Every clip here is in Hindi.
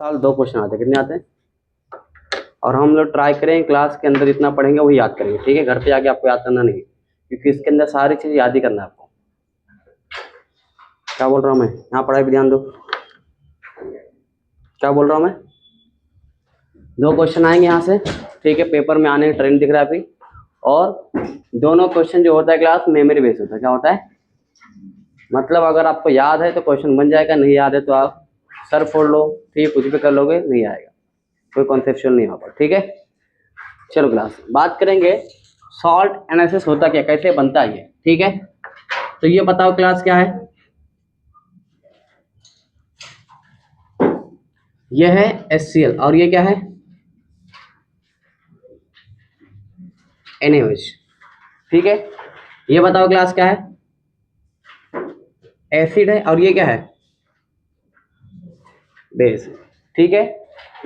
साल 2 क्वेश्चन आते हैं, कितने आते हैं? और हम लोग ट्राई करें क्लास के अंदर जितना पढ़ेंगे वही याद करेंगे, ठीक है? घर पे जाके आपको याद करना नहीं, क्योंकि इसके अंदर सारी चीज़ याद ही करना है आपको। क्या बोल रहा हूँ मैं? यहाँ पढ़ाई पे ध्यान दो। क्या बोल रहा हूँ मैं? 2 क्वेश्चन आएंगे यहाँ से, ठीक है? पेपर में आने का ट्रेंड दिख रहा है अभी। और दोनों क्वेश्चन जो होता है क्लास मेमोरी बेस होता है। क्या होता है? मतलब अगर आपको याद है तो क्वेश्चन बन जाएगा, नहीं याद है तो आप सर फोड़ लो, ठीक है? कुछ भी कर लोगे, नहीं आएगा, कोई कॉन्सेप्चुअल नहीं होगा, ठीक है? चलो क्लास बात करेंगे सॉल्ट एनालिसिस होता क्या, कैसे बनता है ये, ठीक है? तो ये बताओ क्लास क्या है? ये है HCl और ये क्या है? NaOH, ठीक है? ये बताओ क्लास क्या है? एसिड है और ये क्या है? बेस, ठीक है?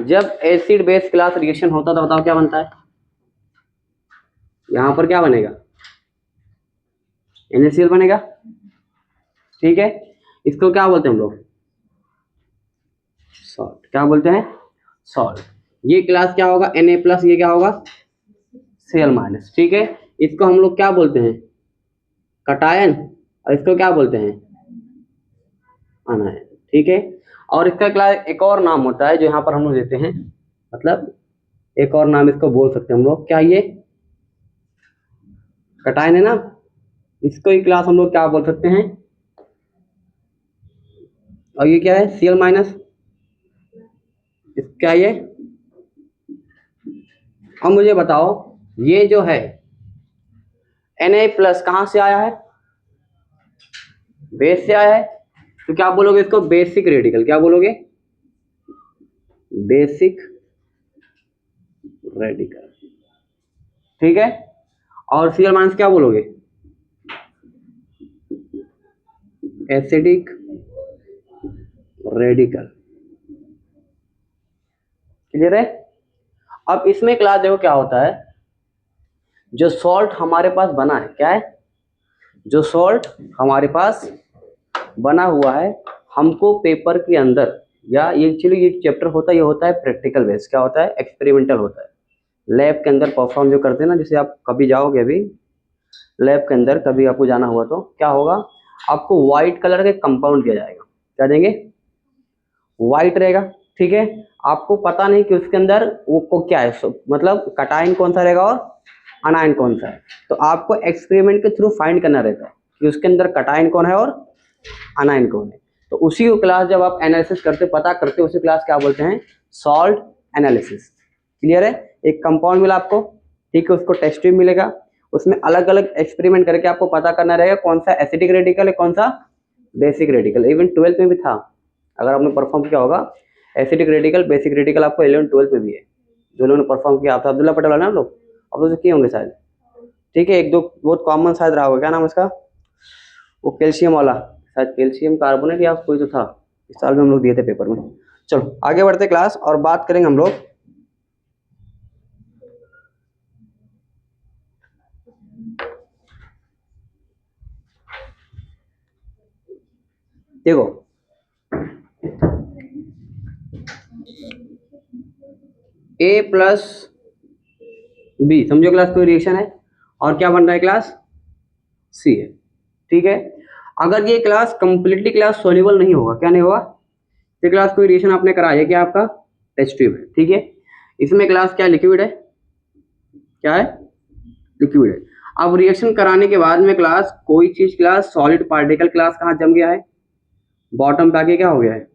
जब एसिड बेस क्लास रिएक्शन होता तो बताओ क्या बनता है? यहां पर क्या बनेगा? NaCl बनेगा, ठीक है? इसको क्या बोलते हैं हम लोग? सॉल्ट। क्या बोलते हैं? सॉल्ट। ये क्लास क्या होगा? Na+, ये क्या होगा? Cl-, ठीक है? इसको हम लोग क्या बोलते हैं? कटायन। और इसको क्या बोलते हैं? अनायन, ठीक है? और इसका क्लास एक और नाम होता है जो यहाँ पर हम लोग देते हैं, मतलब एक और नाम इसको बोल सकते हैं हम लोग, क्या ये कटायन है ना, इसको ही क्लास हम लोग क्या बोल सकते हैं? और ये क्या है? Cl-, क्या ये? अब मुझे बताओ ये जो है Na+ कहाँ से आया है? बेस से आया है, तो क्या बोलोगे इसको? Basic radical. क्या बोलोगे? बेसिक रेडिकल, ठीक है? और Cl- क्या बोलोगे? Acidic radical. क्लियर है? अब इसमें क्लास देखो क्या होता है, जो सॉल्ट हमारे पास बना है, क्या है? जो सॉल्ट हमारे पास बना हुआ है, हमको पेपर के अंदर, या ये एक्चुअली ये चैप्टर होता है, ये होता है प्रैक्टिकल बेस। क्या होता है? एक्सपेरिमेंटल होता है। लैब के अंदर परफॉर्म जो करते हैं ना, जैसे आप कभी जाओगे अभी लैब के अंदर, कभी आपको जाना हुआ तो क्या होगा? आपको व्हाइट कलर के कंपाउंड दिया जाएगा। क्या देंगे? व्हाइट रहेगा, ठीक है? आपको पता नहीं कि उसके अंदर वो क्या है, मतलब कटायन कौन सा रहेगा और अनायन कौन सा है। तो आपको एक्सपेरिमेंट के थ्रू फाइंड करना रहता है कि उसके अंदर कटायन कौन है और अनायन कौन है। तो उसी को क्लास जब आप एनालिसिस करते, पता करते, उसी क्लास क्या बोलते हैं? Salt analysis. क्लियर है? एक कंपाउंड मिला आपको, ठीक है? उसको टेस्ट ट्यूब मिलेगा, उसमें अलग अलग एक्सपेरिमेंट करके आपको पता करना रहेगा कौन सा एसिडिक रेडिकल है, कौन सा बेसिक रेडिकल। इवन 12th में भी था, अगर आपने परफॉर्म किया होगा, एसिडिक रेडिकल बेसिक रेडिकल आपको 11 12 में भी है। जो लोगों ने परफॉर्म किया, आप अब्दुल्ला पटेल वाला ना लोग, अब तो किए होंगे शायद, ठीक है? एक दो बहुत कॉमन शायद रहा होगा, क्या नाम उसका, वो कैल्शियम वाला, शायद कैल्शियम कार्बोनेट या कोई तो था, इस साल में हम लोग दिए थे पेपर में। चलो आगे बढ़ते क्लास और बात करेंगे हम लोग, देखो A+B, समझो क्लास कोई रिएक्शन है और क्या बन रहा है क्लास? C है, ठीक है? अगर ये क्लास कंप्लीटली क्लास सोल्यूबल नहीं होगा, क्या नहीं होगा? ये क्लास कोई रिएक्शन आपने कराया है, क्या आपका टेस्ट ट्यूब है, ठीक है? इसमें क्लास क्या लिक्विड है, क्या है? लिक्विड है। अब रिएक्शन कराने के बाद में क्लास कोई चीज क्लास सॉलिड पार्टिकल क्लास कहाँ जम गया है? बॉटम पे आके क्या हो गया है?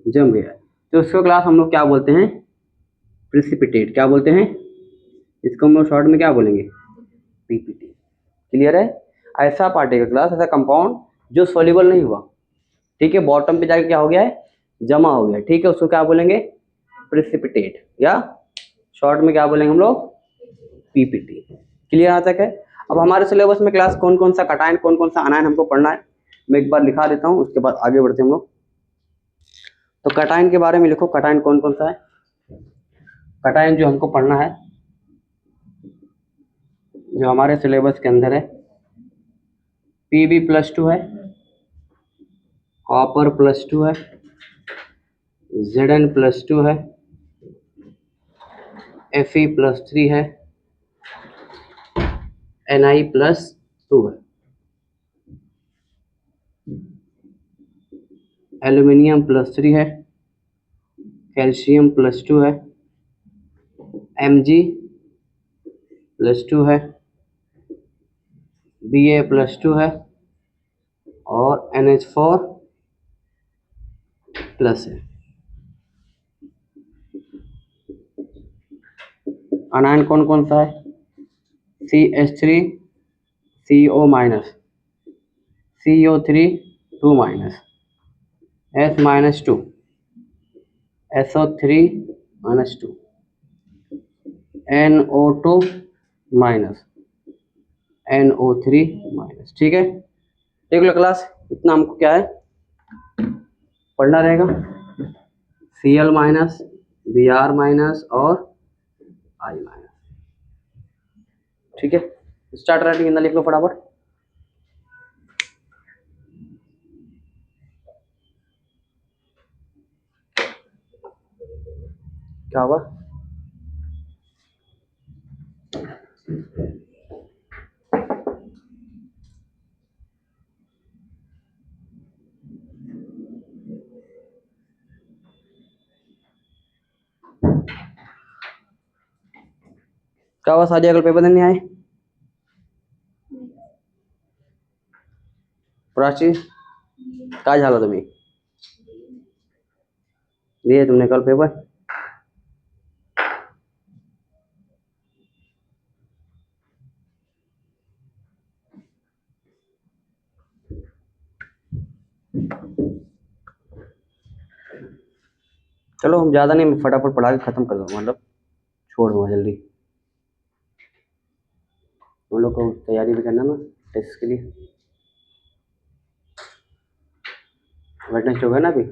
जम गया है। तो उसको क्लास हम लोग क्या बोलते हैं? प्रिसिपिटेट। क्या बोलते हैं? इसको हम लोग शॉर्ट में क्या बोलेंगे? पीपीटी। क्लियर है? ऐसा पार्टिकल क्लास, ऐसा कंपाउंड जो सॉल्युबल नहीं हुआ, ठीक है, बॉटम पे जाके क्या हो गया है? जमा हो गया, ठीक है? उसको क्या बोलेंगे? प्रिसिपिटेट, या शॉर्ट में क्या बोलेंगे हम लोग? पीपीटी। क्लियर यहाँ तक है? अब हमारे सिलेबस में क्लास कौन कौन सा कटायन, कौन कौन सा अनायन हमको पढ़ना है, मैं एक बार लिखा देता हूँ, उसके बाद आगे बढ़ते हैं हम लोग। तो कटायन के बारे में लिखो, कटायन कौन कौन सा है? कटायन जो हमको पढ़ना है, जो हमारे सिलेबस के अंदर है, Pb+2 है, कॉपर +2 है, Zn+2 है, Fe+3 है, Ni+2 है, एल्यूमिनियम+3 है, कैल्शियम+2 है, Mg+2 है, Ba+2 है और NH4+ है। अनायन कौन कौन सा है? CH3 CO-, CO3 2-, S-2, SO3 -2, NO2 NO3-। ठीक है, देख लो क्लास, इतना हमको क्या है पढ़ना रहेगा, Cl-, Br- और I-। ठीक है, स्टार्ट राइटिंग इंदा लिख लो फटाफट। क्या हुआ? क्या हुआ साजिया, कल पेपर देने आए? प्राची काय झालं तुम्ही? दिए तुमने कल पेपर? चलो हम ज़्यादा नहीं, फटाफट पढ़ा के ख़त्म कर दूँगा, मतलब छोड़ दूँगा जल्दी। उन लोग को तैयारी भी करना ना टेस्ट के लिए। वेडनेसडे हो गया ना अभी,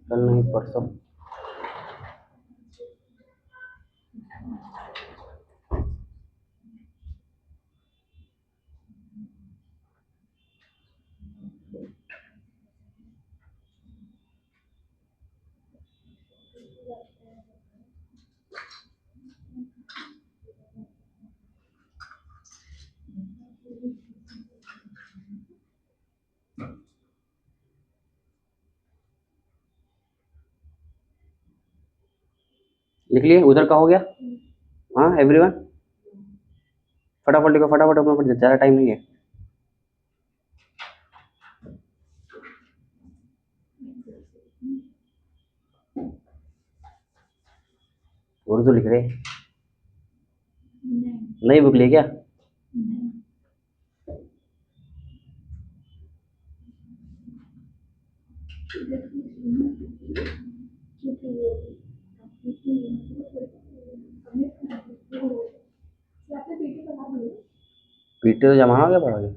कल नहीं परसों। लिख लिए? उधर का हो गया? हाँ एवरीवन, फटाफट लिखो, फटाफट, अपना ज़्यादा टाइम नहीं है। उर्दू लिख रहे? नई बुक लिए क्या? पीटी तो जमा हो गया पढ़ोगे?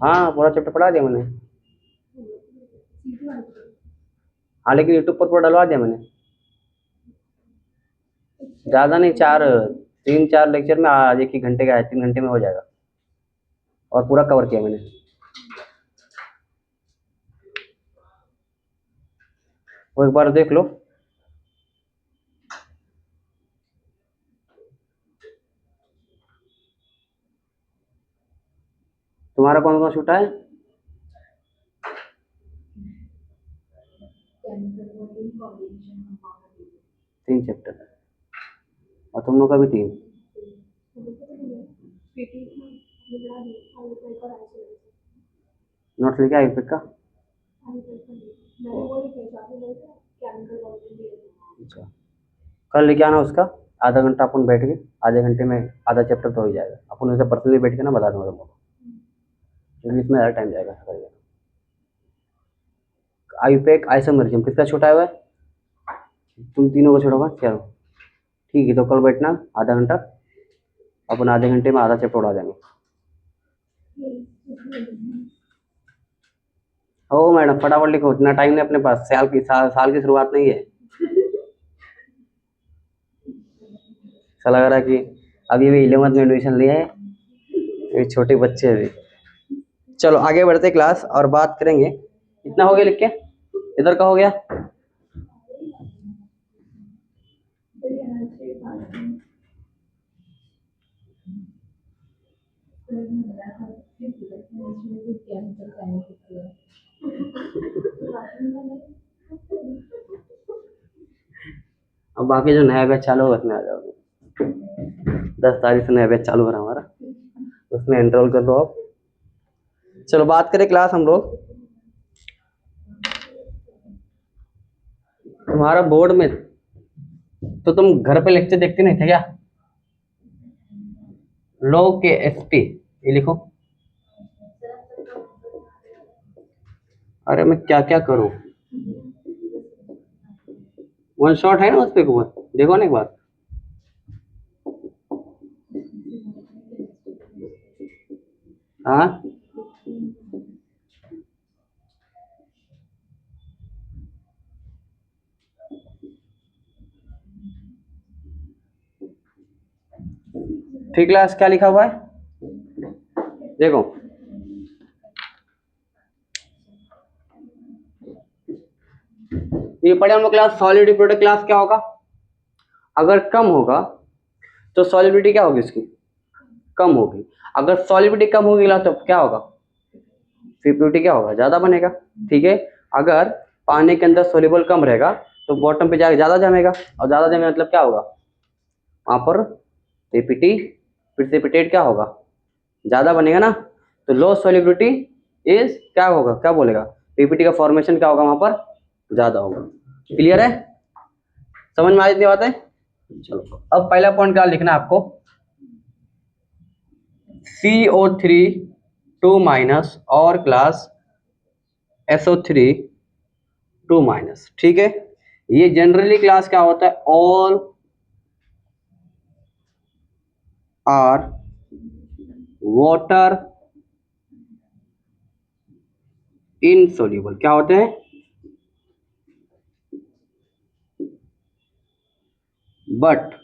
हाँ पूरा चैप्टर पढ़ा दिया मैंने। हाँ लेकिन यूट्यूब पर पूरा डलवा दिया मैंने, ज़्यादा नहीं, 3-4 लेक्चर में आज 1 घंटे का है, 3 घंटे में हो जाएगा और पूरा कवर किया मैंने। वो एक बार देख लो। तुम्हारा कौन कौन छूटा है? 3 चैप्टर और तुम लोग का भी 3। नोट्स लेके आए का? अच्छा, कल लेके आना उसका, आधा घंटा अपन बैठ के, आधे घंटे में आधा चैप्टर तो हो ही जाएगा। अपन उसे पर्सनली बैठ के ना बता दूंगा तुम लोग, क्योंकि इसमें ज़्यादा टाइम जाएगा। आईयूपैक आइसोमेरिज्म किसका छोटा हुआ है? तुम तीनों को छोड़ा हुआ? चलो ठीक है, तो कल बैठना आधा घंटा, अपन आधे घंटे में आधा चैप्टर उड़ा देंगे। ओ मैडम फटाफट लिखो, इतना टाइम नहीं अपने पास, साल की शुरुआत नहीं है। ऐसा लग रहा है कि अभी भी 11th में एडमिशन लिए हैं, ये छोटे बच्चे अभी। चलो आगे बढ़ते क्लास और बात करेंगे इतना हो गया लिख के, इधर का हो गया। अब बाकी जो नया बैच चालू होगा उसमें आ जाओगे। 10 तारीख से नया बैच चालू हो रहा है हमारा, उसमें एनरोल कर लो आप। चलो बात करें क्लास हम लोग। तुम्हारा बोर्ड में तो तुम घर पे लेक्चर देखते नहीं थे क्या? लो के एसपी ये लिखो। अरे मैं क्या क्या करूं, वन शॉट है ना उस पे, देखो ना एक बार। हाँ ठीक, क्लास क्या लिखा हुआ है देखो। ये पढ़े हम लोग क्लास, सॉलिड प्रोडक्ट क्लास क्या होगा? अगर कम होगा तो सॉलिबिलिटी क्या होगी इसकी? कम होगी। अगर सॉलिबिलिटी कम होगी तो क्या होगा? फिब्रिटी क्या होगा? ज्यादा बनेगा। ठीक है, अगर पानी के अंदर सोल्यूबल कम रहेगा तो बॉटम पे जाकर ज्यादा जमेगा, और ज्यादा जमे मतलब क्या होगा? वहां पर पीपीटी प्रिसिपिटेट क्या होगा? ज्यादा बनेगा ना। तो लो सॉल्युबिलिटी इज क्या होगा, क्या बोलेगा? पीपीटी का फॉर्मेशन क्या होगा वहां पर? ज्यादा होगा। क्लियर है? समझ में आ इतनी बात है? चलो अब पहला पॉइंट क्या लिखना है आपको? CO3 2 माइनस और क्लास SO3 2 माइनस। ठीक है, ये जनरली क्लास क्या होता है? All are water insoluble. क्या होते हैं? But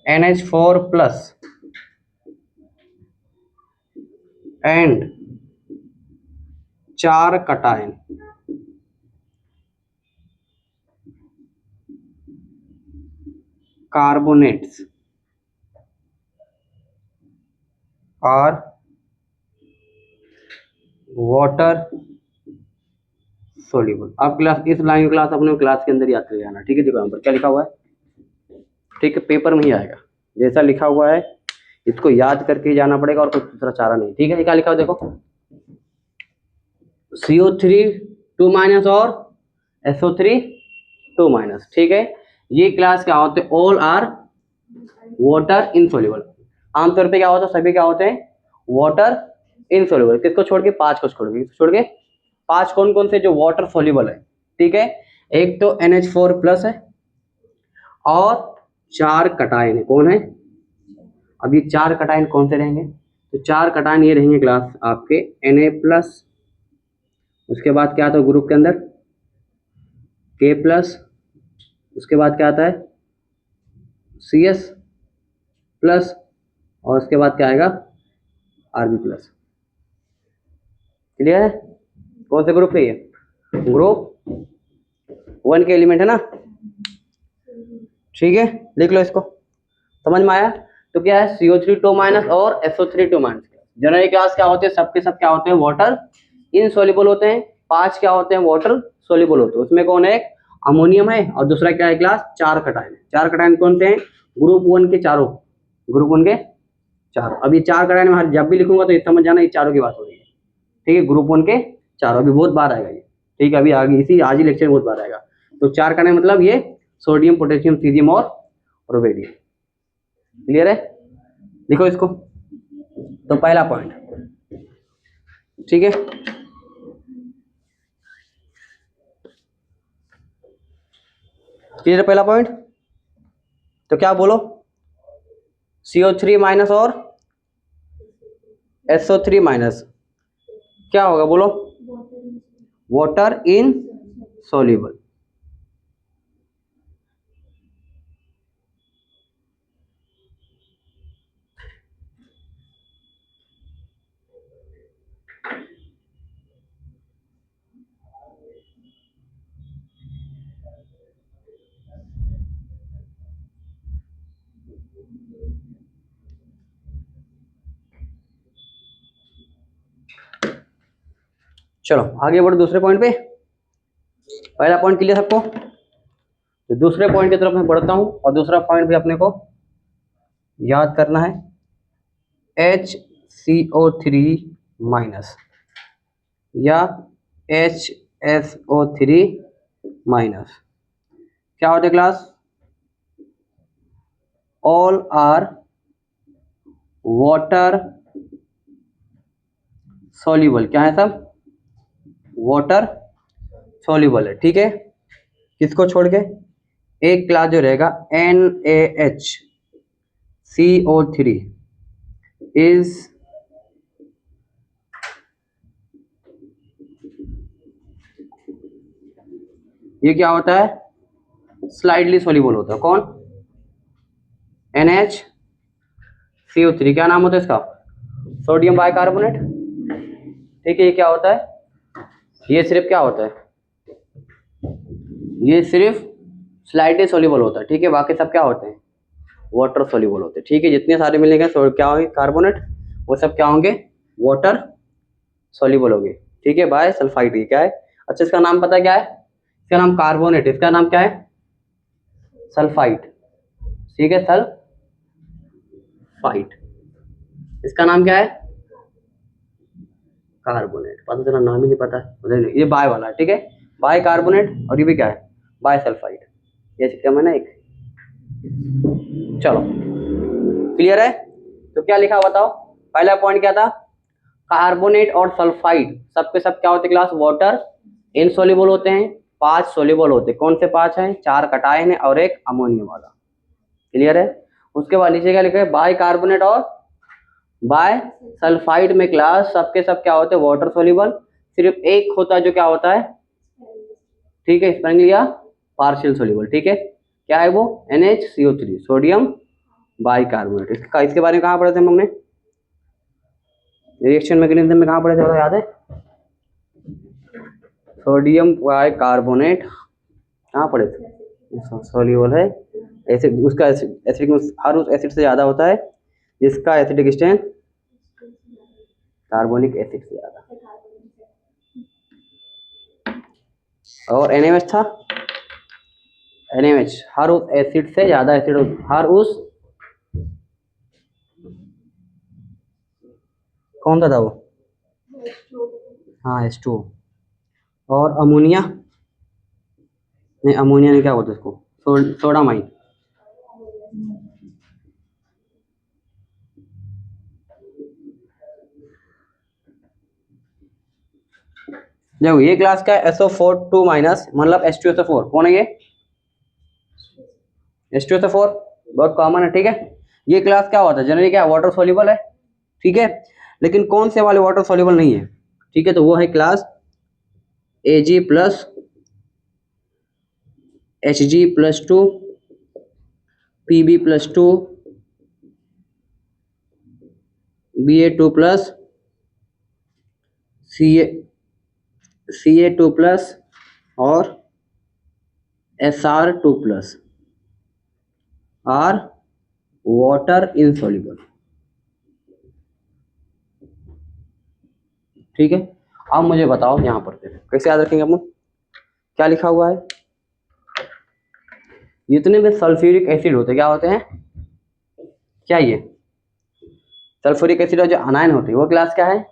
NH4 plus and 4 cation carbonates are water soluble. अब क्लास इस लाइन क्लास अपने क्लास के अंदर याद कर जाना। ठीक है, देखो यहाँ पर क्या लिखा हुआ है। ठीक है, पेपर में ही आएगा जैसा लिखा हुआ है, इसको याद करके ही जाना पड़ेगा और कुछ दूसरा चारा नहीं। ठीक है, क्या लिखा हुआ देखो, CO3 2 माइनस और SO3 2 माइनस। ठीक है, ये क्लास क्या होते हैं? All are water insoluble. आमतौर पे क्या होता है? सभी क्या होते हैं? Water insoluble. किसको छोड़ के? 5 को छोड़ के 5 कौन कौन से जो वाटर सोल्यूबल है? ठीक है, एक तो NH4 प्लस है और 4 कटायन है। कौन है? अब ये 4 कटायन कौन से रहेंगे? तो 4 कटायन ये रहेंगे क्लास आपके Na प्लस, उसके बाद क्या आता है ग्रुप के अंदर? K प्लस, उसके बाद क्या आता है? CS प्लस, और उसके बाद क्या आएगा? Rb plus. क्लियर है? कौन से ग्रुप पे? ये ग्रुप 1 के एलिमेंट है ना। ठीक है, लिख लो इसको। समझ में आया? तो क्या है? CO3 2 माइनस और SO3 2 माइनस। जनरल क्लास क्या होते हैं? सबके सब क्या होते हैं? वाटर इनसोल्यूबल होते हैं। 5 क्या होते हैं? वाटर सोल्यूबल होते हैं। उसमें कौन है? एक अमोनियम है और दूसरा क्या है क्लास? 4 कटायन। 4 कटायन कौन से हैं? ग्रुप 1 के चारों, ग्रुप 1 के चारों। अब ये 4 कटायन में जब भी लिखूंगा तो ये समझ जाना ये चारों की बात हो रही है। ठीक है, ग्रुप 1 के चारों। अभी बहुत बार आएगा ये। ठीक है, अभी आगे इसी आज ही लेक्चर में बहुत बार आएगा। तो 4 कटायन मतलब ये सोडियम, पोटेशियम, सीजियम और रोवेडियम। क्लियर है? लिखो इसको। तो पहला पॉइंट, ठीक है, क्लियर पहला पॉइंट। तो क्या बोलो? CO3 माइनस और SO3 माइनस क्या होगा? बोलो। Water in soluble. चलो आगे बढ़ो दूसरे पॉइंट पे। पहला पॉइंट क्लियर सबको, तो दूसरे पॉइंट की तरफ मैं बढ़ता हूं और दूसरा पॉइंट भी अपने को याद करना है। HCO3 माइनस या HSO3 माइनस क्या होते class? All are water soluble. क्या है सब? वाटर सॉल्युबल है, ठीक है। किसको छोड़ के? एक क्लास जो रहेगा NaHCO3 इज ये क्या होता है? स्लाइडली सॉल्युबल होता है। कौन? NaCO3 क्या नाम होता है इसका? सोडियम बाइकार्बोनेट, ठीक है। ये क्या होता है? ये सिर्फ क्या होता है? ये सिर्फ स्लाइडली सॉल्युबल होता है, ठीक है। बाकी सब क्या होते हैं? वाटर सॉल्युबल होते हैं, ठीक है। जितने सारे मिलेंगे क्या होंगे? कार्बोनेट, वो सब क्या होंगे? वाटर सॉल्युबल होंगे, ठीक है। Bisulphide. क्या है? अच्छा, इसका नाम पता है क्या है? इसका नाम कार्बोनेट, इसका नाम क्या है? सल्फाइड, ठीक है। सल्फाइड, इसका नाम क्या है? कार्बोनेट। पता चला नाम ही नहीं पता है। ये बाय वाला है, ठीक है। बाय कार्बोनेट, और ये भी क्या है? Bisulphide. ये क्या है एक। चलो क्लियर है? तो क्या लिखा बताओ? पहला पॉइंट क्या था? कार्बोनेट और सल्फाइड सबके सब क्या होते क्लास? वाटर इनसॉल्युबल होते हैं। 5 सॉल्युबल होते हैं। कौन से 5 हैं? 4 कटायन है और एक अमोनियम वाला। क्लियर है? उसके बाद नीचे क्या लिखा है? बाय कार्बोनेट और बाय सल्फाइड में क्लास सबके सब क्या होते हैं? Water soluble. सिर्फ एक होता है जो क्या होता है? ठीक है, स्प्रिंगली या पार्शियल सॉल्युबल, ठीक है। क्या है वो? NaCO3 sodium bicarbonate. इसके बारे में कहाँ पढ़े थे हम लोग ने? रिएक्शन मैकेनिज्म में कहाँ पढ़े थे, याद है? सोडियम बाइकार्बोनेट कहाँ पढ़े थे? सॉल्युबल है एसिड, उसका एसिडिक हर उस एसिड से ज़्यादा होता है जिसका एसिडिक स्ट्रेंथ कार्बोनिक एसिड से ज़्यादा। और NaOH था, NaOH हर उस एसिड से ज़्यादा एसिड, हर उस कौन सा था वो? हाँ, H2O। और अमोनिया नहीं, अमोनिया नहीं, क्या होता है इसको? सोडामाइन। देखो ये क्लास का SO4 माइनस मतलब H2SO4। कौन है ये? H2SO4 बहुत कॉमन है, ठीक है। ये क्लास क्या होता है? जनरली क्या? वाटर सॉल्युबल है, ठीक है। लेकिन कौन से वाले वाटर सॉल्युबल नहीं है? ठीक है, तो वो है class Ag plus Hg+2 Pb+2 Ba2 plus Ca2 plus और Sr2 plus are water insoluble, ठीक है। अब मुझे बताओ यहाँ पर कैसे याद रखेंगे हम? क्या लिखा हुआ है? जितने भी सल्फ्यूरिक एसिड होते क्या होते हैं? क्या ये सल्फ्यूरिक एसिड और जो अनायन होते हैं वो क्लास क्या है?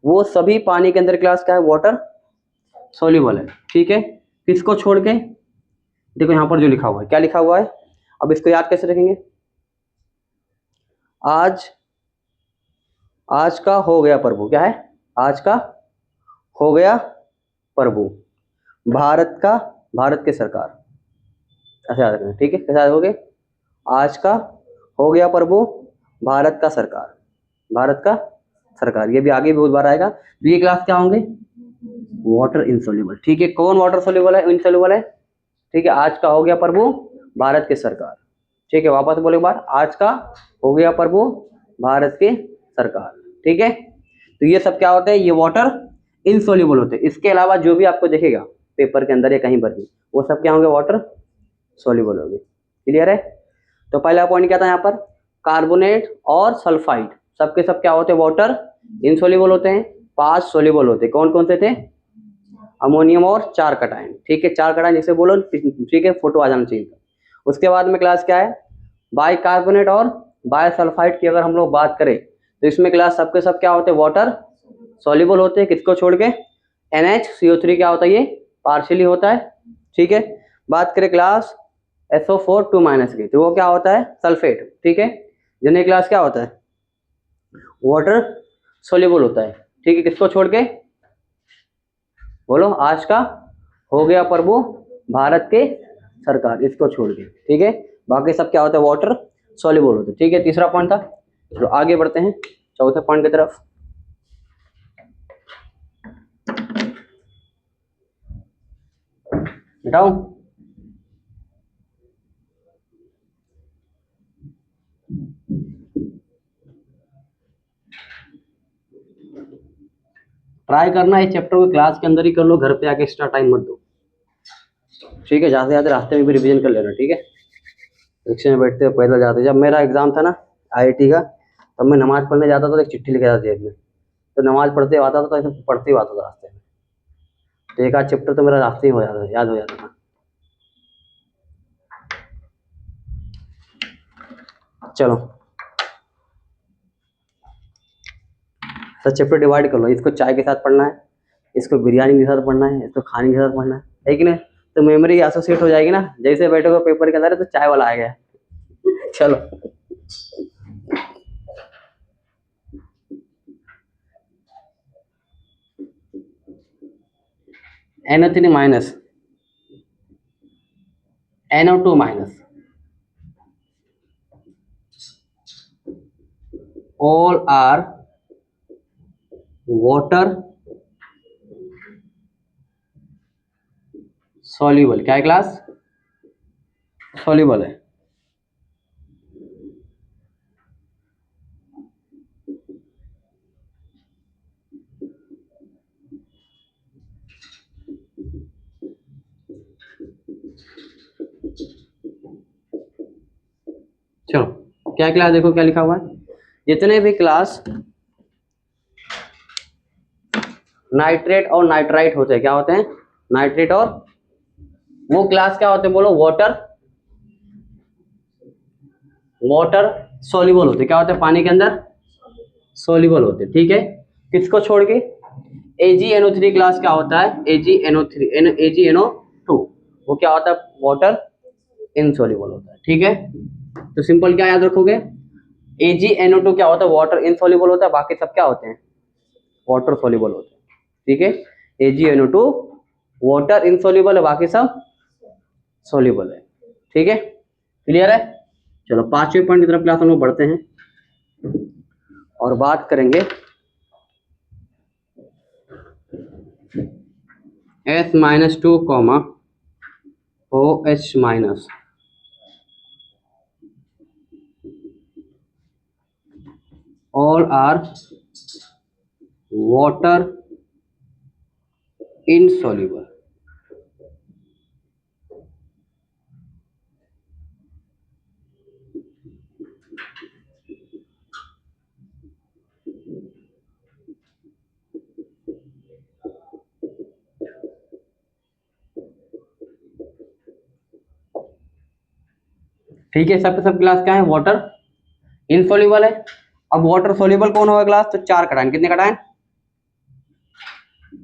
वो सभी पानी के अंदर क्लास क्या है? वाटर सॉल्युबल है, ठीक है। किसको छोड़ के? देखो यहाँ पर जो लिखा हुआ है, क्या लिखा हुआ है? अब इसको याद कैसे रखेंगे? आज का हो गया प्रभु। क्या है? आज का हो गया प्रभु, भारत के सरकार, ऐसे याद रखना, ठीक है। कैसे याद हो गए? आज का हो गया प्रभु, भारत का सरकार, भारत का सरकार। ये भी आगे बहुत बार आएगा। तो ये क्लास क्या होंगे? वाटर इनसॉल्युबल, ठीक है। कौन वाटर सॉल्युबल है? इनसॉल्युबल है, ठीक है। आज का हो गया प्रभु, भारत के सरकार, ठीक है। वापस बोले एक बार, आज का हो गया प्रभु, भारत के सरकार, ठीक है। तो ये सब क्या होते हैं? ये वाटर इनसॉल्युबल होते हैं। इसके अलावा जो भी आपको देखेगा पेपर के अंदर या कहीं पर भी, वो सब क्या होंगे? वाटर सॉल्युबल होंगे। क्लियर है? तो पहला पॉइंट क्या था यहाँ पर? कार्बोनेट और सल्फाइड सबके सब क्या होते हैं? वाटर इनसॉल्युबल होते हैं। 5 सोल्यूबल होते। कौन कौन से थे? अमोनियम और 4 कटायन। ठीक है, 4 कटायन जिसे बोलो, ठीक है, फोटो आ जाना चाहिए। उसके बाद में क्लास क्या है? बाइकार्बोनेट और बायोसल्फाइड की अगर हम लोग बात करें तो इसमें क्लास सबके सब क्या होते हैं? वाटर सॉल्युबल होते हैं। किसको छोड़ के? NHCO3 क्या होता है? ये पार्शियली होता है। ठीक है, बात करें क्लास SO4 2- की, तो वो क्या होता है? सल्फेट। ठीक है, जिन्हें क्लास क्या होता है? वाटर सॉल्युबल होता है। ठीक है, किसको छोड़ के? बोलो, आज का हो गया प्रभु भारत के सरकार, इसको छोड़ के। ठीक है, बाकी सब क्या होता है? वाटर सॉल्युबल होता है। ठीक है, तीसरा पॉइंट था। चलो आगे बढ़ते हैं चौथे पॉइंट की तरफ। बताओ, ट्राई करना इस चैप्टर को क्लास के अंदर ही कर लो, घर पे आके एक्स्ट्रा टाइम मत दो। ठीक है, जाते जाते रास्ते में भी रिवीजन कर लेना। ठीक है, रिक्शे में बैठते हो, पैदल जाते। जब मेरा एग्जाम था ना IIT का, तब मैं नमाज पढ़ने जाता था तो एक चिट्ठी लिखा था जेब में, तो नमाज पढ़ते आता था तो ऐसे पढ़ते हुए आता था रास्ते में, तो एक आध चैप्टर तो मेरा रास्ते ही हो जाता, याद हो जाता था। चलो सब चैप्टर डिवाइड कर लो। इसको चाय के साथ पढ़ना है, इसको बिरयानी के साथ पढ़ना है, इसको खाने के साथ पढ़ना है कि नहीं? तो मेमोरी एसोसिएट हो जाएगी ना। जैसे बैठोगे पेपर के अंदर तो चाय वाला आ गया। चलो NO3- NO2-, all are water soluble। क्या है क्लास? सॉल्युबल है। चलो क्या क्लास देखो क्या लिखा हुआ है। जितने भी क्लास नाइट्रेट और नाइट्राइट होते हैं, क्या होते हैं? नाइट्रेट और वो क्लास क्या होते हैं? बोलो, वाटर सॉल्युबल होते हैं। क्या होते हैं? पानी के अंदर सॉल्युबल होते हैं। ठीक है, किसको छोड़ के? AgNO3 क्लास क्या होता है? AgNO2 वो क्या होता है? वाटर इनसॉल्युबल होता है। ठीक है, तो सिंपल क्या याद रखोगे? AgNO2 क्या होता है? वाटर इनसॉल्युबल होता है। बाकी सब क्या होते हैं? वाटर सॉल्युबल होते हैं। ठीक है, AgNO2 वाटर इनसॉल्युबल है, बाकी सब सॉल्युबल है। ठीक है, क्लियर है? चलो 5वें पॉइंट की तरफ क्लास हम लोग बढ़ते हैं और बात करेंगे S-2, OH-, all are water insoluble। ठीक है, सब क्लास क्या है? वाटर इनसॉल्युबल है। अब वाटर सॉल्युबल कौन होगा क्लास? तो 4 कटायन। कितने कटायन?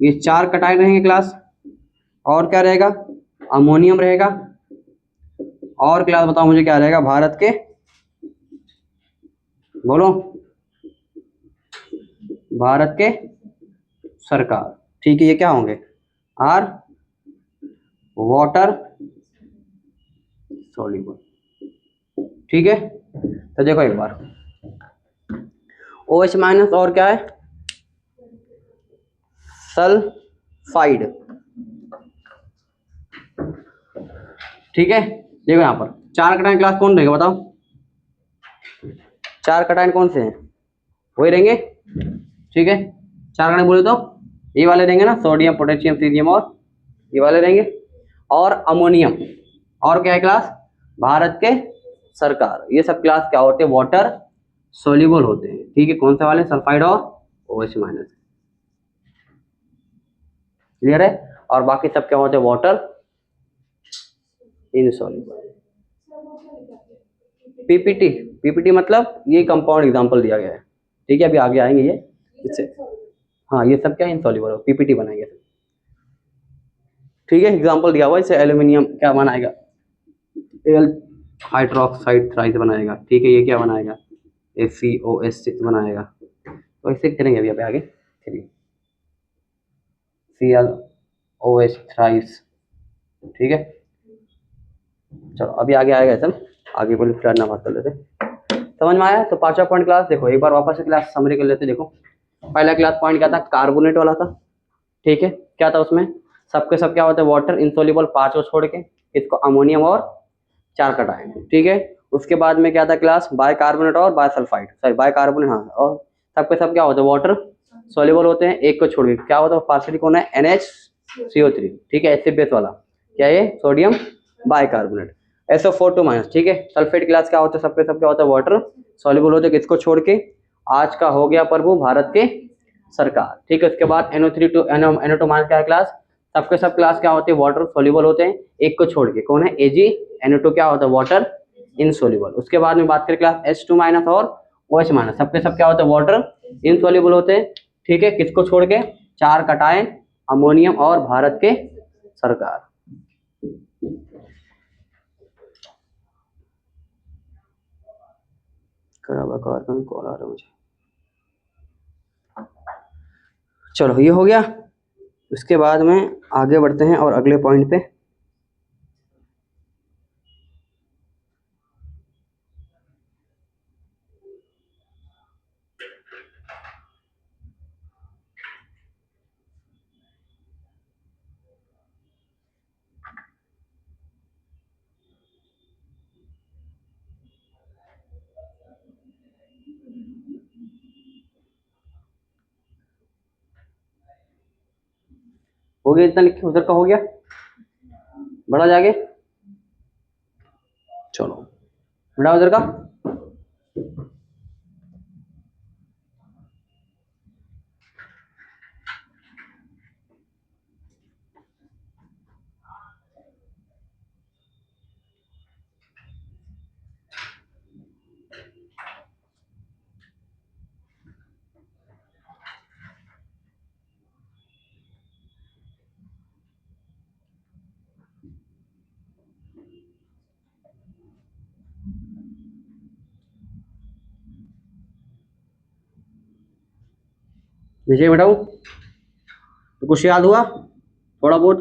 ये 4 कटायन रहेंगे क्लास। और क्या रहेगा? अमोनियम रहेगा। और क्लास बताओ मुझे क्या रहेगा? भारत के, बोलो, भारत के सरकार। ठीक है, ये क्या होंगे? Are water soluble. ठीक है, तो देखो एक बार OH- और क्या है? सल्फाइड। ठीक है, देखो यहाँ पर 4 कटायन क्लास कौन रहेगा बताओ? 4 कटायन कौन से हैं? वही रहेंगे। ठीक है, 4 कटायन बोले तो ये वाले रहेंगे ना, सोडियम, पोटेशियम, सीरियम, और ये वाले रहेंगे। और अमोनियम, और क्या है क्लास? भारत के सरकार। ये सब क्लास क्या होते हैं? वाटर सॉल्युबल होते हैं। ठीक है, कौन से वाले? सल्फाइड और OH-। क्लियर है। और बाकी सब क्या होते हैं, वाटर इनसॉल्युबल। पीपीटी, पीपीटी मतलब ये कंपाउंड एग्जांपल दिया गया है, ठीक है, अभी आगे आएंगे ये इससे। हाँ ये सब क्या इनसॉल्युबल हो, पीपीटी बनाएंगे, ठीक है, एग्जांपल दिया हुआ है। इससे एल्यूमिनियम क्या बनाएगा, एल हाइड्रोक्साइड थ्राइस बनाएगा, ठीक है, ये क्या बनाएगा, FeOH6 बनाएगा। तो इससे करेंगे अभी आगे, चलिए ClOH थ्राइस, ठीक है। चलो अभी आगे आएगा सब, आगे बोले फिर ना बात कर लेते, समझ में आया। तो पांचवा पॉइंट क्लास देखो, एक बार वापस से क्लास समरी कर लेते। देखो पहला क्लास पॉइंट क्या था, कार्बोनेट वाला था, ठीक है। क्या था उसमें, सबके सब क्या होता है, वाटर इनसोल्यूबल 5 को छोड़ के, इसको अमोनियम और 4 कटाएं, ठीक है। उसके बाद में क्या था क्लास, बाइकार्बोनेट और बायसल्फाइड, सॉरी बाइकार्बोनेट, हाँ, और सबके सब क्या होता है, वाटर सोल्यूबल होते हैं, एक को छोड़ के क्या होता है, पार्शियली कौन है, NH CO3, ठीक है, एसिड बेस वाला क्या है, सोडियम बाइकार्बोनेट। SO4 - ठीक है। सल्फेट क्लास क्या होता है, सबके सब क्या होता है, वाटर सोल्यूबल होते हैं, किसको छोड़ के, आज का हो गया प्रभु भारत के सरकार, ठीक है। उसके बाद NO2 क्या है क्लास, सबके सब क्लास क्या होते हैं, वाटर सोल्यूबल होते हैं, एक को छोड़ के कौन है, AgNO2 क्या होता है, वाटर इनसोल्यूबल। उसके बाद में बात करें क्लास H2- और OH-, सबके सब क्या होता है, वाटर इनसोल्यूबल होते हैं, ठीक है, किसको छोड़ के, 4 कटायन, अमोनियम और भारत के सरकार। कार्बन कॉल आ रहा है मुझे, चलो ये हो गया। उसके बाद में आगे बढ़ते हैं और अगले पॉइंट पे, हो गया इतना लिखे, उधर का हो गया, बढ़ा जाके, चलो बढ़ा उधर का। नीचे बैठाऊं तो कुछ याद हुआ थोड़ा बहुत,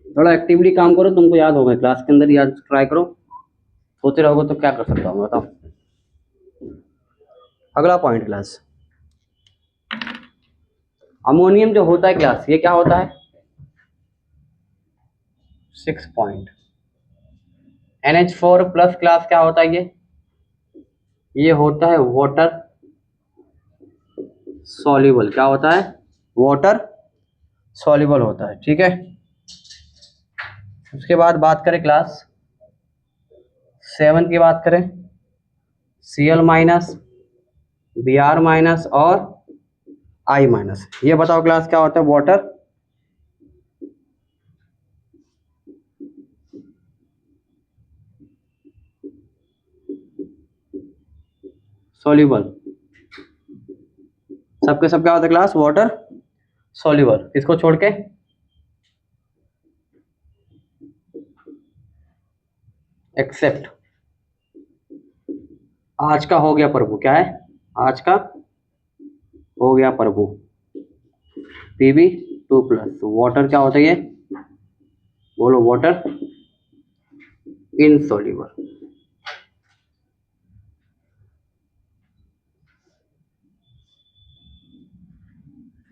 थोड़ा एक्टिवली काम करो, तुमको याद होगा क्लास के अंदर, याद ट्राई करो, सोते रहोगे तो क्या कर सकता हूँ बताओ। अगला पॉइंट क्लास, अमोनियम जो होता है क्लास, ये क्या होता है, 6 पॉइंट। NH4+ क्लास क्या होता है, ये होता है वाटर सॉल्युबल, क्या होता है, वाटर सॉल्युबल होता है, ठीक है। उसके बाद बात करें क्लास 7 की, बात करें Cl-, Br- और I-। ये बताओ क्लास क्या होता है, वाटर सॉल्युबल, सबके सब क्या होता है क्लास, वाटर सॉल्युबल, इसको छोड़ के, एक्सेप्ट, आज का हो गया प्रभु, क्या है, आज का हो गया प्रभु Pb2+, वाटर क्या होता है ये, बोलो, वाटर इनसॉल्युबल।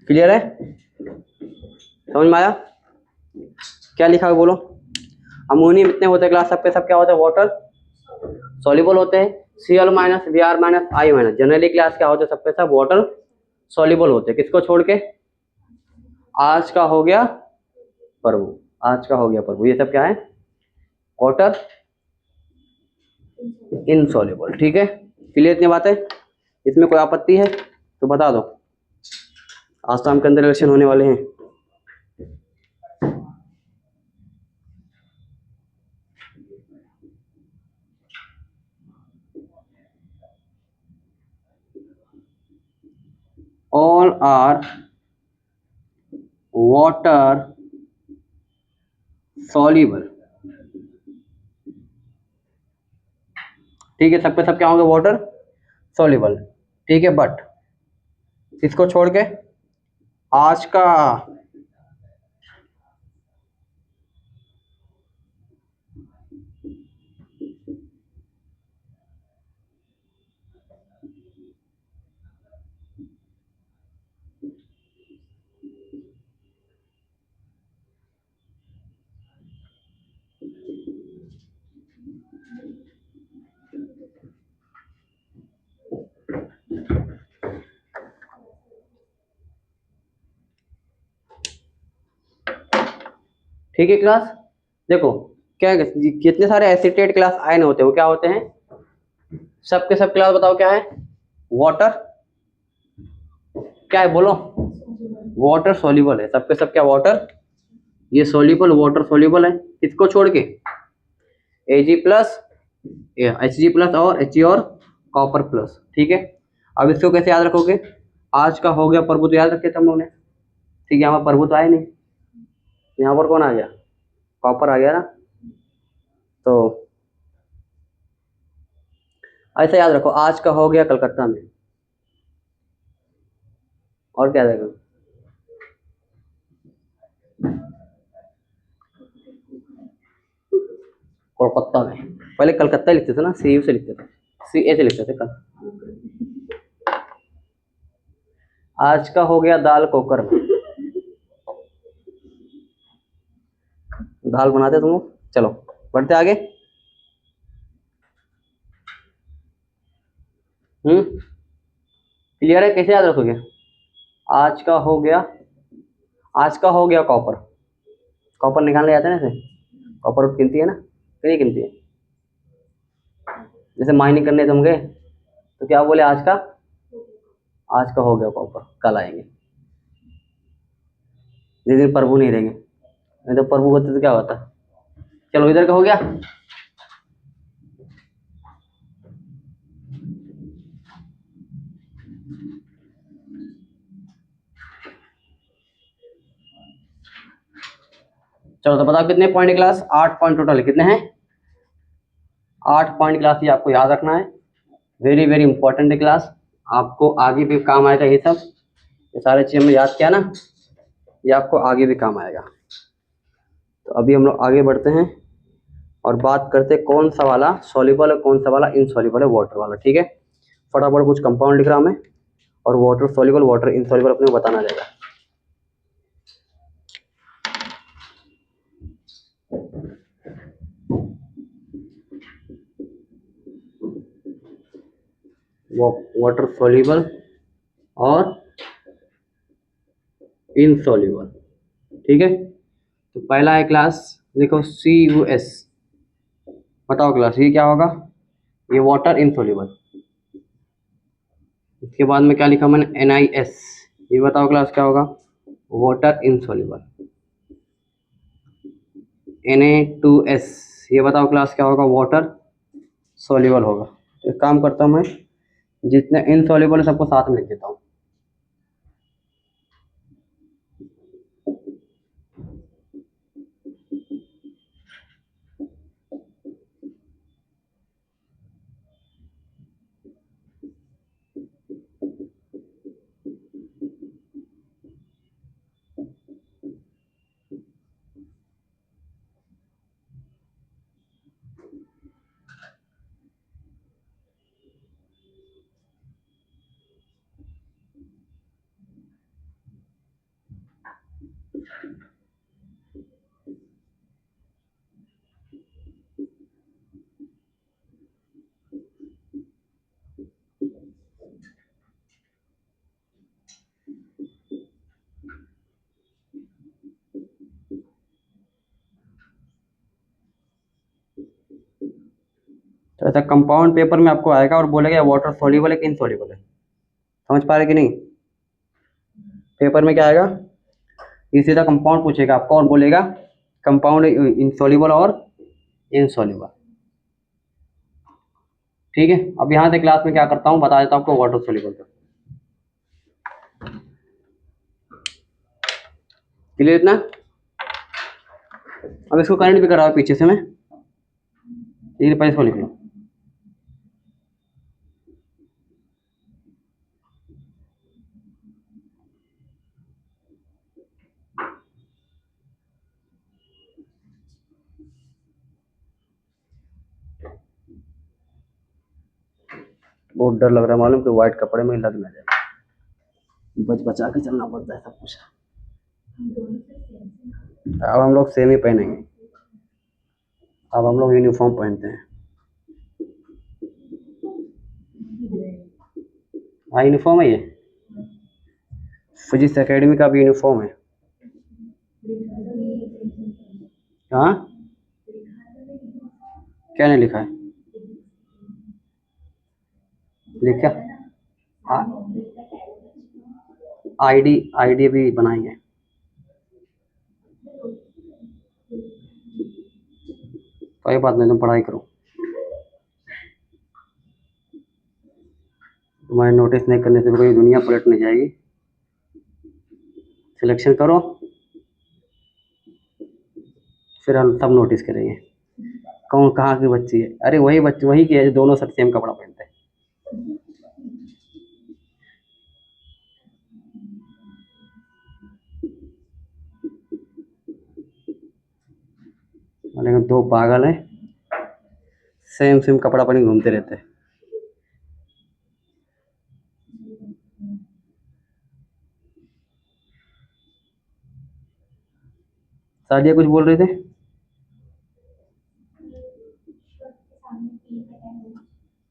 क्लियर है, समझ में आया, क्या लिखा है बोलो। अमोनियम इतने होते हैं क्लास, सबके सब क्या होते हैं, वाटर सॉल्युबल होते हैं, Cl-, Br-, I-। Generally class क्या होते हैं, सबके सब वाटर सॉल्युबल होते हैं, किसको छोड़ के, आज का हो गया प्रभु, आज का हो गया प्रभु, ये सब क्या है, वाटर इनसॉल्युबल, ठीक है। क्लियर इतनी बात है, इसमें कोई आपत्ति है तो बता दो, आज शाम के अंदर इलेक्शन होने वाले हैं। ऑल आर वाटर सॉल्युबल, ठीक है, सब पे सब क्या होंगे, वाटर सॉल्युबल, ठीक है। बट इसको छोड़ के आज का ठीक है क्लास, देखो क्या है, कितने सारे एसिटेट क्लास आयन होते हैं, वो क्या होते हैं, सब के सब क्लास बताओ क्या है, वाटर, क्या है बोलो, वाटर सॉल्युबल है, सब के सब क्या वाटर, ये सॉल्युबल वाटर सॉल्युबल है। किसको छोड़ के, Ag प्लस, Hg प्लस और He और कॉपर प्लस, ठीक है। अब इसको कैसे याद रखोगे, आज का हो गया प्रभु तो याद रखे तुम लोगों ने, ठीक है, यहाँ पर प्रभु तो आए नहीं, यहाँ पर कौन आ गया, कॉपर आ गया ना, तो ऐसा याद रखो, आज का हो गया कलकत्ता में, और क्या देगा, कोलकाता में, पहले कलकत्ता लिखते थे ना, CU से लिखते थे, CA से लिखते थे कल। आज का हो गया दाल कुकर में, दाल बनाते तुम लोग, चलो बढ़ते आगे। क्लियर है, कैसे याद रखोगे, आज का हो गया, आज का हो गया कॉपर, कॉपर निकालने जाते हैं ना इसे, कॉपर कीमती है ना, कितनी कीमती है, जैसे माइनिंग करने तुम गए तो क्या बोले, आज का हो गया कॉपर, कल आएंगे, जिस दिन प्रभु नहीं रहेंगे, नहीं तो प्रभु होते तो क्या होता। चलो इधर का हो गया, चलो तो बताओ कितने पॉइंट क्लास, 8 पॉइंट टोटल, कितने हैं, 8 पॉइंट क्लास, ये आपको याद रखना है, वेरी वेरी इंपॉर्टेंट है क्लास, आपको आगे भी काम आएगा, ये सब ये सारे चीज़ हमने याद किया ना, ये आपको आगे भी काम आएगा। तो अभी हम लोग आगे बढ़ते हैं और बात करते हैं कौन सा वाला सॉल्युबल है, कौन सा वाला इनसॉल्युबल है, वाटर वाला, ठीक है। फटाफट कुछ कंपाउंड लिख रहा हूँ मैं, और वाटर सॉल्युबल वाटर इनसॉल्युबल अपने को बताना रहेगा। वाटर सॉल्युबल और इनसॉल्युबल, ठीक है। तो पहला है क्लास, देखो CuS, बताओ क्लास ये क्या होगा, ये वाटर इनसॉल्युबल। इसके बाद में क्या लिखा मैंने, NiS, ये बताओ क्लास क्या होगा, वाटर इनसॉल्युबल। Na2S, ये बताओ क्लास क्या होगा, वाटर सॉल्युबल होगा। तो एक काम करता हूँ मैं, जितने इनसॉल्युबल है सबको साथ में लिख देता हूँ। तो ऐसा कंपाउंड पेपर में आपको आएगा और बोलेगा वाटर सॉल्युबल है कि इनसॉल्युबल है, समझ पा रहे कि नहीं? पेपर में क्या आएगा, ये सीधा कंपाउंड पूछेगा आपको और बोलेगा कंपाउंड इनसॉल्युबल और इनसॉल्युबल। ठीक है, अब यहाँ से क्लास में क्या करता हूँ बता देता हूँ आपको वाटर सॉल्युबल का। क्लियर इतना? अब इसको कनेक्ट भी कर रहा हूँ पीछे से मैं, ये पहले इसको लिख लो। बहुत डर लग रहा है मालूम कि व्हाइट कपड़े में लग ना जाए, बच बचा के चलना पड़ता है सब कुछ। अब हम लोग सेम ही पहनेंगे, अब हम लोग यूनिफॉर्म पहनते हैं। हाँ यूनिफॉर्म है, ये फिजिक्स एकेडमी का भी यूनिफॉर्म है। हाँ क्या नहीं लिखा है? लिखा आईडी भी बनाएंगे। कोई बात नहीं, तुम पढ़ाई करो, तुम्हारे नोटिस नहीं करने से कोई दुनिया पलट नहीं जाएगी। सिलेक्शन करो, फिर हम सब नोटिस करेंगे कौन कहाँ की बच्ची है। अरे वही बच्चे वही के दोनों सब सेम कपड़ा पहनते हैं। लेकिन दो पागल है, सेम सेम कपड़ा पहन के घूमते रहते हैं। सादिया कुछ बोल रहे थे?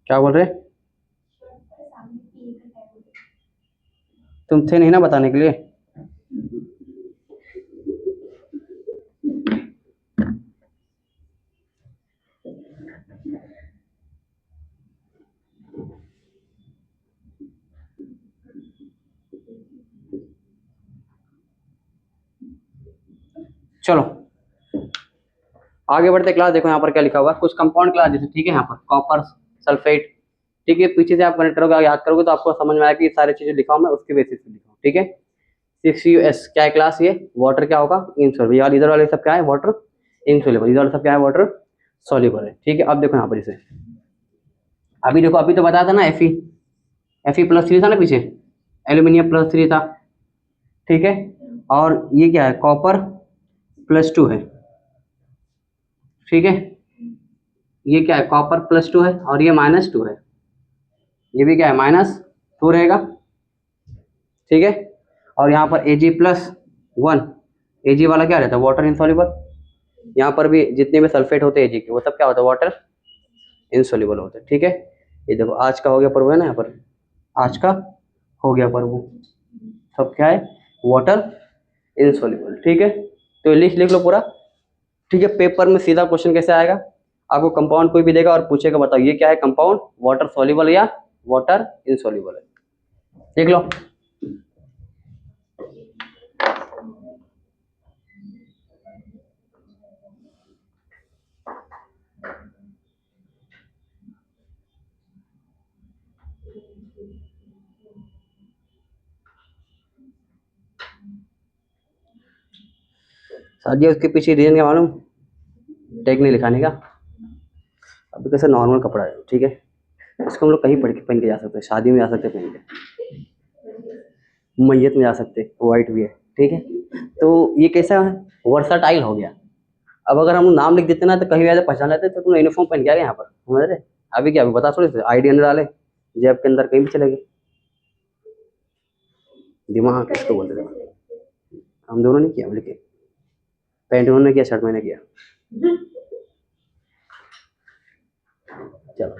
क्या बोल रहे? तुम थे नहीं ना बताने के लिए। चलो आगे बढ़ते क्लास। देखो यहाँ पर क्या लिखा हुआ है, कुछ कंपाउंड क्लास जैसे, ठीक है, यहाँ पर कॉपर सल्फेट, ठीक है, पीछे से आप कनेक्ट करोगे याद करोगे तो आपको समझ में आएगा कि सारी चीजें लिखा हूँ मैं उसके बेसिस पे लिखा हूँ। ठीक है, 6US क्या है क्लास, ये वाटर क्या होगा, इनसॉल्युबल। यार इधर वाले सब क्या है, वाटर इनसॉल्युबल, इधर वाले सब क्या है, वाटर सॉल्युबल है। ठीक है, अब देखो यहाँ पर इसे, अभी देखो अभी तो बताया था ना Fe+3 था ना पीछे, एल्यूमिनियम +3 था, ठीक है, और ये क्या है, कॉपर +2 है, ठीक है, ये क्या है, कॉपर +2 है और ये -2 है, ये भी क्या है, -2 रहेगा, ठीक है, और यहाँ पर Ag+1, Ag वाला क्या रहता है, वाटर इनसॉल्युबल। यहाँ पर भी जितने भी सल्फेट होते हैं Ag के वो सब क्या होता है, वाटर इनसॉल्युबल होते हैं। ठीक है, ये देखो आज का हो गया पर्व है ना, यहाँ पर आज का हो गया पर्व, सब क्या है, वाटर इनसॉल्युबल। ठीक है, तो लिख लो पूरा। ठीक है, पेपर में सीधा क्वेश्चन कैसे आएगा, आपको कंपाउंड कोई भी देगा और पूछेगा बताओ ये क्या है, कंपाउंड वाटर सॉल्युबल या वाटर इनसॉल्युबल है, देख लो। सादिया उसके पीछे रीजन क्या मालूम, टैग नहीं लिखाने का। अभी कैसे नॉर्मल कपड़ा है, ठीक है, इसको हम लोग कहीं पहन के जा सकते हैं, शादी में जा सकते हैं पहन के, मैयत में जा सकते हैं, वाइट भी है, ठीक है, तो ये कैसा है, वर्साटाइल हो गया। अब अगर हम नाम लिख देते ना तो कहीं भी पहचान लेते, तो तुम यूनिफॉर्म पहन के आ गए यहाँ पर, समझ रहे? अभी क्या, अभी बता थोड़ी आईडी अंदर डाले जेब के अंदर, कहीं भी चले गए। दिमाग किसको बोलते थे, हम दोनों ने किया, लेकिन पैंट उन्होंने किया, शर्ट मैंने किया। चलो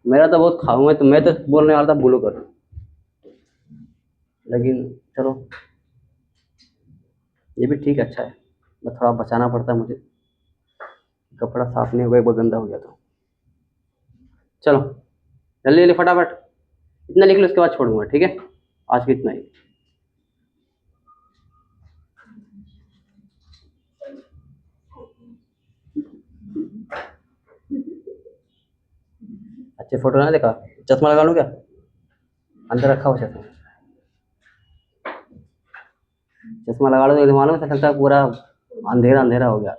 मेरा तो बहुत खाऊंगा, तो मैं तो बोलने वाला था ब्लू कर, लेकिन चलो ये भी ठीक, अच्छा है, बस थोड़ा बचाना पड़ता है मुझे, कपड़ा साफ नहीं हुआ, एक बार गंदा हो गया तो। चलो जल्दी जल्दी फटाफट इतना लिख लो, उसके बाद छोड़ूंगा, ठीक है। आज की इतना ही। अच्छे फोटो ना देखा, चश्मा लगा लूँ क्या? अंदर रखा हुआ चश्मा, चश्मा लगा लो तो मालूम है लगता है पूरा अंधेरा अंधेरा हो गया,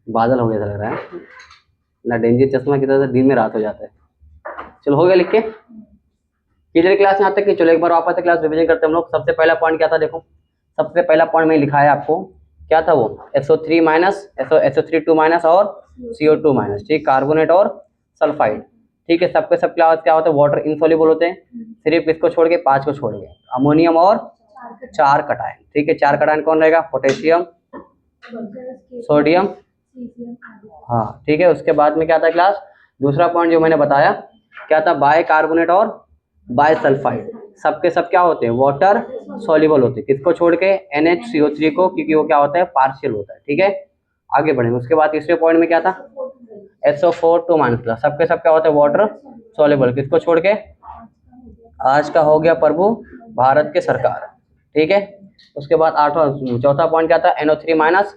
बादल हो गया ऐसा लग रहा है ना। डेंजर चश्मा की तरह से दिन में रात हो जाता है। चलो हो गया लिख के। पिछले क्लास यहाँ तक कि चलो एक बार वापस से क्लास रिवीजन करते हैं हम लोग। सबसे पहला पॉइंट क्या था देखो, सबसे पहला पॉइंट मैंने लिखा है आपको, क्या था वो, SO3 माइनस, SO3 2 माइनस और CO2 माइनस, ठीक, कार्बोनेट और सल्फाइड, ठीक है। सबके सब क्लास क्या होता है, वाटर इनसॉल्युबल होते हैं, सिर्फ इसको छोड़ के 5 को छोड़ के, अमोनियम और 4 कटायन, ठीक है। 4 कटायन कौन रहेगा, पोटेशियम, सोडियम, हाँ ठीक है। उसके बाद में क्या था क्लास, दूसरा पॉइंट जो मैंने बताया क्या था, बाय कार्बोनेट और बाय सल्फाइड, सबके सब क्या होते हैं, वाटर सॉल्युबल होते हैं, किसको छोड़ के, NHCO3 को, क्योंकि वो क्या होता है, पार्शियल होता है, ठीक है। आगे बढ़ेंगे। उसके बाद तीसरे पॉइंट में क्या था, SO4 2 माइनस प्लस, सबके सब क्या होता है, वाटर सॉल्युबल, किसको छोड़ के, आज का हो गया प्रभु भारत के सरकार, ठीक है। उसके बाद चौथा पॉइंट क्या था, NO3 माइनस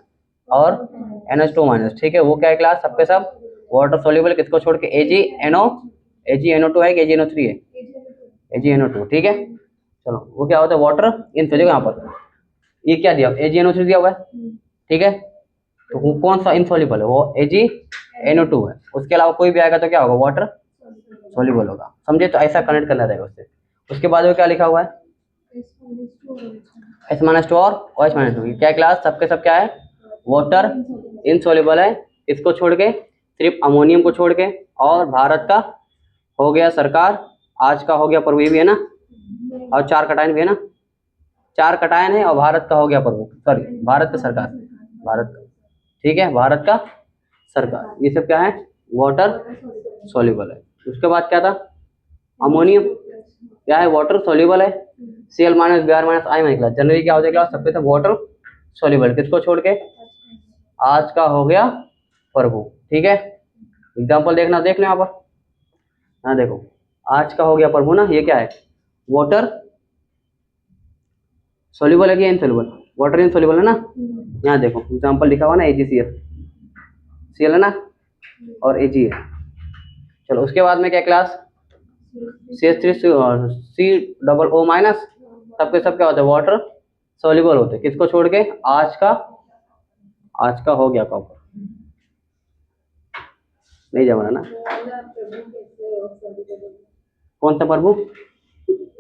और NH2 माइनस, ठीक है। वो क्या है क्लास, सबके सब वाटर सॉल्युबल, किसको छोड़ के, AgNO2 है कि AgNO3 है, AgNO2, ठीक है। चलो वो क्या होता है, वाटर इनसॉल्युबल, यहाँ पर ये क्या दिया, AgNO3 दिया हुआ है, ठीक है। तो वो कौन सा इनसॉल्युबल है, वो AgNO2 है। उसके अलावा कोई भी आएगा तो क्या होगा, वाटर सॉल्युबल होगा, समझे। तो ऐसा कनेक्ट करना रहेगा उससे। उसके बाद में क्या लिखा हुआ है, S-2 और OH-2, क्या क्लास, सबके सब क्या है, वाटर इनसॉल्युबल है, इसको छोड़ के, सिर्फ अमोनियम को छोड़ के, और भारत का हो गया सरकार, आज का हो गया प्रभु, ये भी है ना, और 4 कटायन भी है ना, 4 कटायन है, और भारत का हो गया प्रभु, सॉरी भारत का सरकार, भारत का, ठीक है, भारत का सरकार, ये सब क्या है, वाटर सॉल्युबल है। उसके बाद क्या था, अमोनियम क्या है, वाटर सॉल्युबल है, Cl माइनस Br माइनस आई निकला, जनरली क्या हो जाएगा, सबके सब वाटर सॉल्युबल, किसको छोड़ के, आज का हो गया प्रभु, ठीक है। एग्जाम्पल देखना, देख लो यहाँ पर, हाँ देखो, आज का हो गया प्रभु ना, ये क्या है, वाटर सॉल्युबल है कि इनसॉल्युबल, वाटर इनसॉल्युबल है ना। यहाँ देखो एग्जाम्पल लिखा हुआ ना, AgCl, Cl है ना, और Ag है। चलो उसके बाद में क्या क्लास, CH3COO माइनस, सबके सब क्या होता है, वाटर सॉल्युबल होते हैं, किसको छोड़ के, आज का हो गया कॉपर, नहीं जमा ना, कौन सा प्रभु,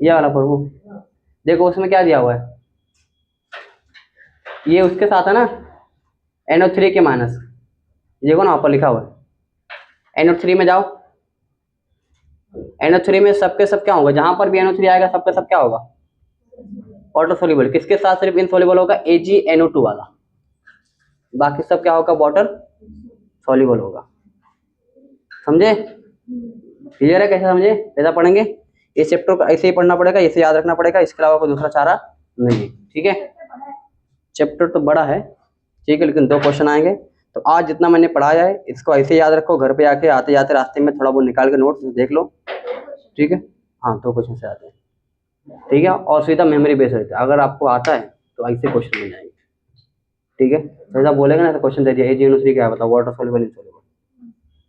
ये वाला प्रभु, देखो उसमें क्या दिया हुआ है, ये उसके साथ है ना, NO3 के माइनस, देखो ना ऊपर लिखा हुआ है, NO3 में जाओ, NO3 में सबके सब क्या होगा, जहां पर भी NO3 आएगा सबके सब क्या होगा, वाटर सॉल्युबल, किसके साथ सिर्फ इनसॉल्युबल होगा, AgNO2 वाला, बाकी सब क्या होगा, वाटर सॉल्युबल होगा, समझे, क्लियर है, कैसे समझे, ऐसा पढ़ेंगे, इस चैप्टर को ऐसे ही पढ़ना पड़ेगा, इसे याद रखना पड़ेगा, इसके अलावा कोई दूसरा चारा नहीं है, ठीक है। चैप्टर तो बड़ा है, ठीक है, लेकिन 2 क्वेश्चन आएंगे, तो आज जितना मैंने पढ़ाया है इसको ऐसे याद रखो, घर पे आके आते जाते रास्ते में थोड़ा बहुत निकाल के नोट्स देख लो, ठीक है। हाँ 2 क्वेश्चन से आते हैं, ठीक है, और सीधा मेमोरी बेस रहता है, अगर आपको आता है तो ऐसे क्वेश्चन मिल जाएंगे, ठीक है। ऐसा बोलेगा ना तो क्वेश्चन दे दिया, AgNO3 क्या बताओ, वाटर सॉल्युबल इनसॉल्युबल,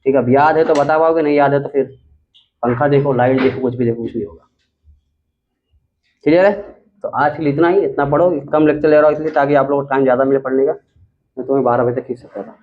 ठीक है। अब याद है तो बता पाओगे, नहीं याद है तो फिर पंखा देखो, लाइट देखो, कुछ भी देखो, कुछ नहीं होगा, क्लियर है। तो आज के लिए इतना ही, इतना पढ़ो, कम लेक्चर ले रहा हूँ इसलिए ताकि आप लोगों को टाइम ज़्यादा मिले पढ़ने का, मैं तुम्हें 12 बजे तक खींच सकता था।